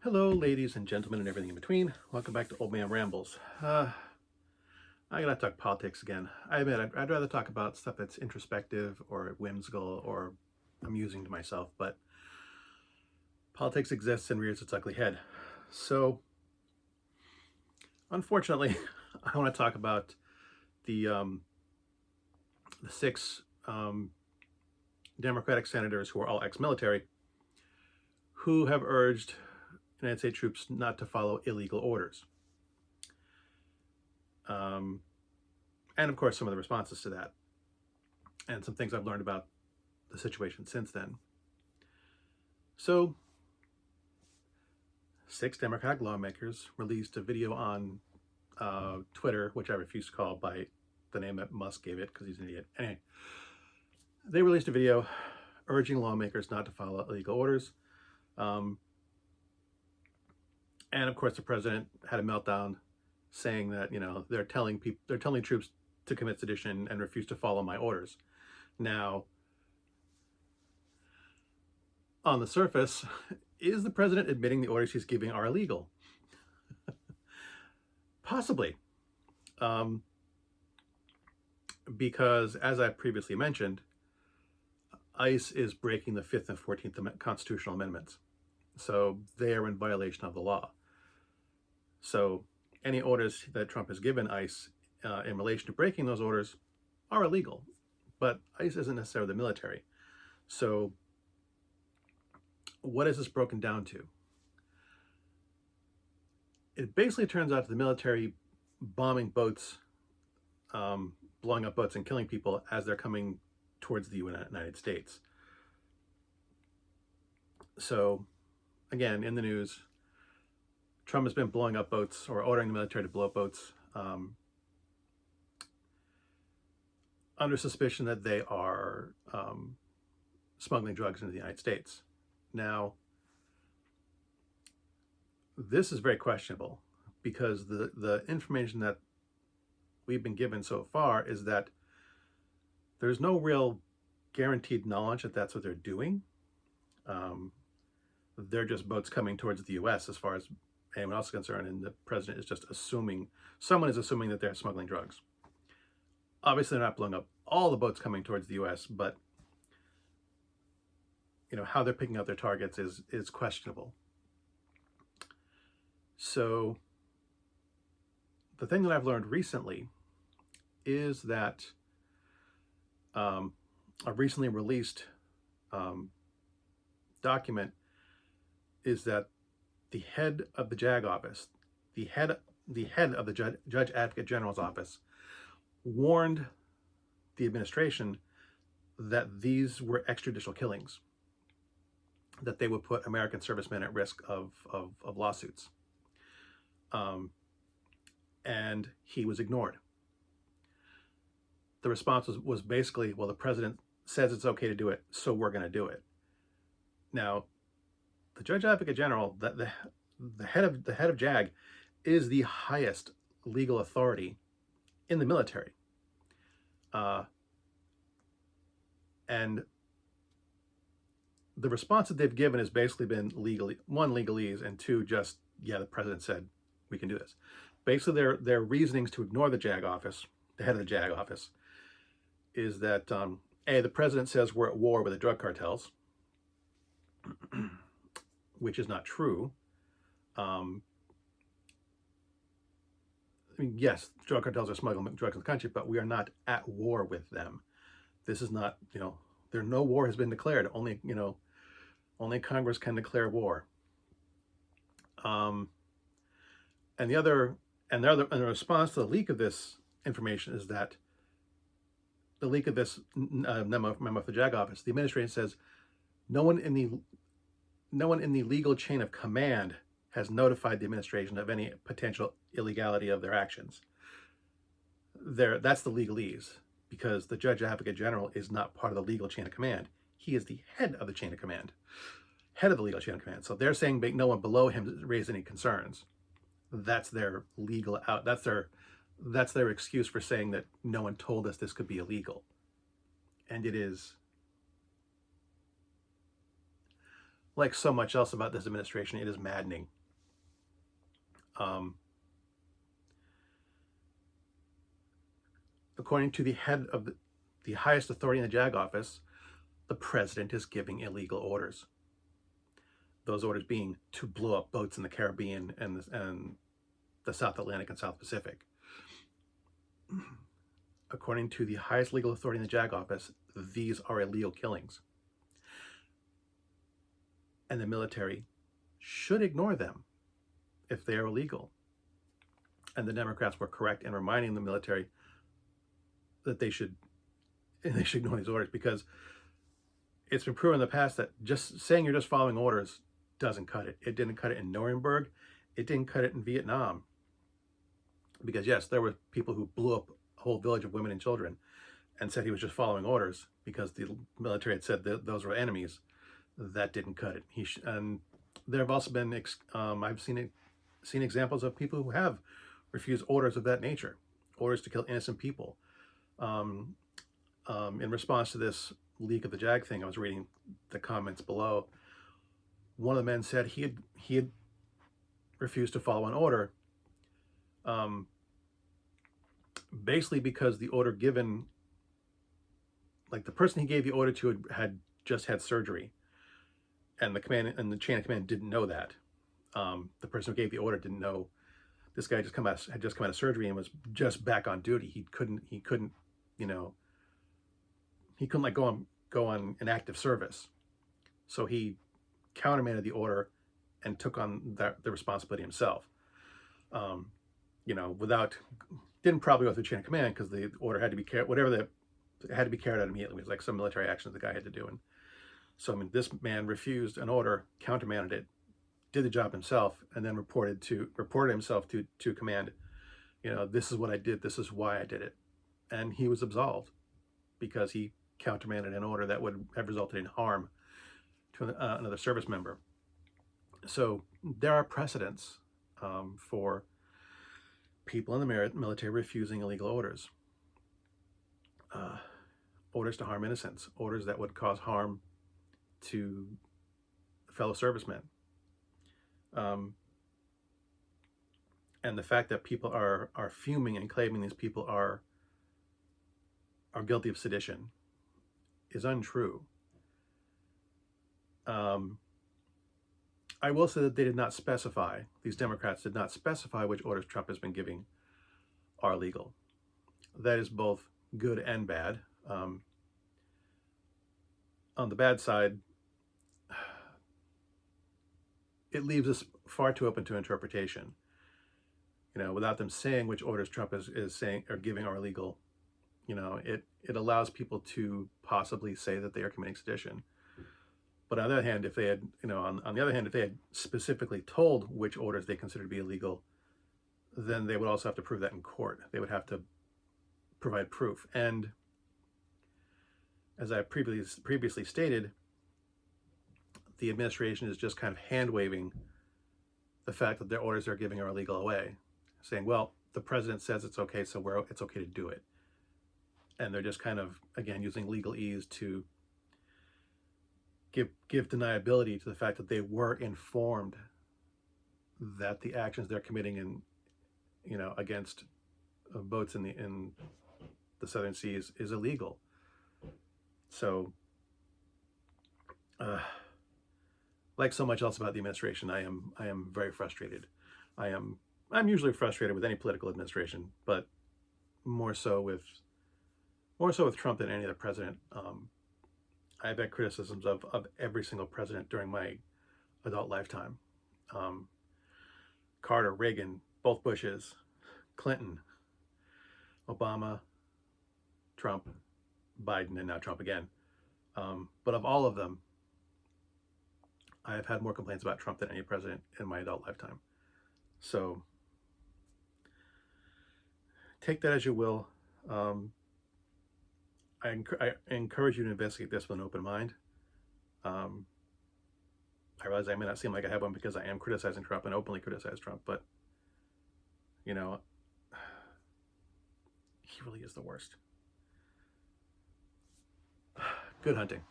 Hello, ladies and gentlemen, and everything in between. Welcome back to Old Man Rambles. I gotta talk politics again. I admit, I'd rather talk about stuff that's introspective or whimsical or amusing to myself, but politics exists and rears its ugly head. So, unfortunately, I want to talk about the six Democratic senators who are all ex-military who have urged United States troops not to follow illegal orders. Um, and of course, some of the responses to that, and some things I've learned about the situation since then. So, six Democratic lawmakers released a video on Twitter, which I refuse to call by the name that Musk gave it because he's an idiot. Anyway, they released a video urging lawmakers not to follow illegal orders. And of course, the president had a meltdown, saying that they're telling troops to commit sedition and refuse to follow my orders. Now, on the surface, is the president admitting the orders he's giving are illegal? Possibly. Because, as I previously mentioned, ICE is breaking the 5th and 14th constitutional amendments. So they are in violation of the law. So any orders that Trump has given ICE in relation to breaking those orders are illegal. But ICE isn't necessarily the military. So what is this broken down to? It basically turns out the military bombing boats, blowing up boats and killing people as they're coming towards the United States. So, again, in the news, Trump has been blowing up boats or ordering the military to blow up boats under suspicion that they are smuggling drugs into the United States. Now, this is very questionable because the information that we've been given so far is that there's no real guaranteed knowledge that that's what they're doing. They're just boats coming towards the U.S. as far as anyone else is concerned, and the president is just assuming, someone is assuming that they're smuggling drugs. Obviously, they're not blowing up all the boats coming towards the U.S., but how they're picking out their targets is questionable. So the thing that I've learned recently is that a recently released document is that the head of the JAG office, the head of the Judge Advocate General's office, warned the administration that these were extrajudicial killings, that they would put American servicemen at risk of lawsuits. And he was ignored. The response was basically, well, the president says it's okay to do it, so we're going to do it. Now, the Judge Advocate General, the head of JAG, is the highest legal authority in the military, and the response that they've given has basically been legalese, and two, just the president said we can do this. Basically, their reasonings to ignore the JAG office, the head of the JAG office, is that the president says we're at war with the drug cartels, which is not true. Yes, drug cartels are smuggling drugs in the country, but we are not at war with them. This is not, no war has been declared. Only Congress can declare war. And the response to the leak of this information is that the leak of this memo of the JAG office, the administration says no one in the legal chain of command has notified the administration of any potential illegality of their actions. That's the legalese, because the Judge Advocate General is not part of the legal chain of command. He is the head of the chain of command, head of the legal chain of command. So they're saying no one below him raised any concerns. That's their legal out. That's their excuse for saying that no one told us this could be illegal, and it is Like so much else about this administration, it is maddening. According to the head of the highest authority in the JAG office, the president is giving illegal orders. Those orders being to blow up boats in the Caribbean and the South Atlantic and South Pacific. According to the highest legal authority in the JAG office, these are illegal killings. And the military should ignore them if they are illegal. And the Democrats were correct in reminding the military that they should ignore these orders, because it's been proven in the past that just saying you're just following orders doesn't cut it. It didn't cut it in Nuremberg. It didn't cut it in Vietnam. Because yes, there were people who blew up a whole village of women and children and said he was just following orders because the military had said that those were enemies. That didn't cut it. And there have also been, I've seen examples of people who have refused orders of that nature, orders to kill innocent people. In response to this leak of the JAG thing, I was reading the comments below. One of the men said he had refused to follow an order, basically because the order given, like the person he gave the order to had just had surgery, and the command and the chain of command didn't know that. The person who gave the order didn't know this guy had just come out of surgery and was just back on duty. He couldn't like go on an active service. So he countermanded the order and took on the responsibility himself. Didn't probably go through chain of command because the order had to be had to be carried out immediately. It was like some military action the guy had to do. And so, I mean, this man refused an order, countermanded it, did the job himself, and then reported himself to command. This is what I did. This is why I did it. And he was absolved because he countermanded an order that would have resulted in harm to another service member. So there are precedents for people in the military refusing illegal orders. Orders to harm innocents, orders that would cause harm to fellow servicemen. And the fact that people are fuming and claiming these people are guilty of sedition is untrue. I will say that they did not specify, these Democrats did not specify which orders Trump has been giving are legal. That is both good and bad. On the bad side, it leaves us far too open to interpretation. Without them saying which orders Trump is saying or giving are illegal, it allows people to possibly say that they are committing sedition. But on the other hand, if they had, if they had specifically told which orders they consider to be illegal, then they would also have to prove that in court. They would have to provide proof. And as I previously stated, the administration is just kind of hand-waving the fact that their orders they're giving are illegal away, saying, well, the president says it's okay, so it's okay to do it. And they're just kind of, again, using legalese to give deniability to the fact that they were informed that the actions they're committing against boats in the southern seas is illegal. So, like so much else about the administration, I am very frustrated. I'm usually frustrated with any political administration, but more so with Trump than any other president. I've had criticisms of every single president during my adult lifetime. Carter, Reagan, both Bushes, Clinton, Obama, Trump, Biden, and now Trump again. But of all of them, I have had more complaints about Trump than any president in my adult lifetime. So take that as you will. I encourage you to investigate this with an open mind. I realize I may not seem like I have one because I am criticizing Trump and openly criticize Trump, but he really is the worst. Good hunting.